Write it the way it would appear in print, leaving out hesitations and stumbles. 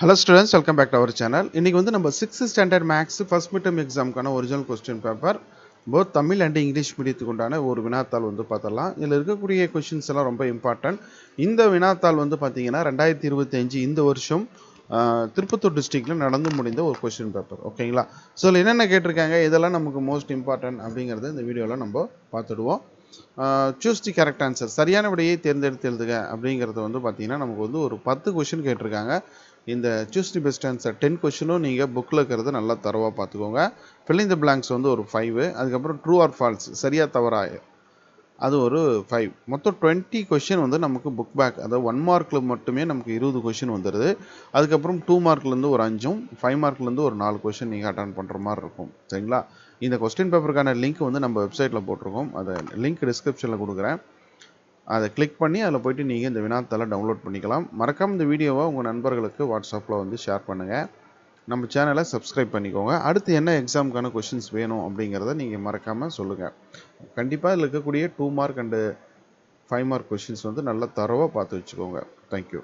Hello students, welcome back to our channel. இன்னைக்கு வந்து நம்ம 6th standard maths first mid term எக்ஸாம்க்கான original question paper both Tamil and English மீடியத்துக்கு உண்டான ஒரு வினாத்தாள் வந்து பார்த்தலாம். இதில் இருக்கக்கூடிய கொஸ்டின்ஸ் எல்லாம் ரொம்ப இம்பார்ட்டன்ட். இந்த வினாத்தாள் வந்து பார்த்தீங்கன்னா 2025 இந்த வருஷம் திருப்பத்தூர் டிஸ்ட்ரிக்டில் நடந்து முடிந்த ஒரு கொஸ்டின் பேப்பர். ஓகேங்களா? ஸோ இதில் என்னென்ன கேட்டிருக்காங்க, இதெல்லாம் நமக்கு மோஸ்ட் இம்பார்ட்டன்ட் அப்படிங்கிறத இந்த வீடியோவில் நம்ம பார்த்துடுவோம். சூஸ் தி கரெக்ட் ஆன்சர், சரியான விடையை தேர்ந்தெடுத்து எழுதுக அப்படிங்கிறது வந்து பார்த்தீங்கன்னா நமக்கு வந்து ஒரு 10 கொஸ்டின் கேட்டிருக்காங்க. இந்த சூஸ் தி பெஸ்ட் ஆன்சர் 10 கொஸ்டினும் நீங்கள் புக்கில் இருக்கிறது நல்லா தரவாக பார்த்துக்கோங்க. ஃபில்லிங் த பிளாங்க்ஸ் வந்து ஒரு 5, அதுக்கப்புறம் ட்ரூ ஆர் ஃபால்ஸ் சரியா தவறா அது ஒரு 5, மொத்தம் 20 கொஷின் வந்து நமக்கு புக் பேக், அதாவது 1 மார்க்கில் மட்டுமே நமக்கு 20 கொஷின் வந்துடுது. அதுக்கப்புறம் 2 மார்க்லேருந்து ஒரு 5, 5 மார்க்லேருந்து ஒரு 4 கொஷின் நீங்கள் அட்டன் பண்ணுற மாதிரி இருக்கும். சரிங்களா? இந்த கொஸ்டின் பேப்பருக்கான லிங்க் வந்து நம்ம வெப்சைட்டில் போட்டிருக்கோம். அதை லிங்க் டிஸ்கிரிப்ஷனில் கொடுக்குறேன். அதை கிளிக் பண்ணி அதில் போய்ட்டு நீங்கள் இந்த வினாத்தாளை டவுன்லோட் பண்ணிக்கலாம். மறக்காமல் இந்த வீடியோவை உங்கள் நண்பர்களுக்கு வாட்ஸ்அப்பில் வந்து ஷேர் பண்ணுங்கள். நம்ம சேனலை சப்ஸ்கிரைப் பண்ணிக்கோங்க. அடுத்து என்ன எக்ஸாமுக்கான கொஷின்ஸ் வேணும் அப்படிங்கிறத நீங்கள் மறக்காமல் சொல்லுங்கள். கண்டிப்பாக இதில் இருக்கக்கூடிய 2 மார்க் அண்டு 5 மார்க் கொஷின்ஸ் வந்து நல்லா தரவாக பார்த்து வச்சுக்கோங்க. தேங்க்யூ.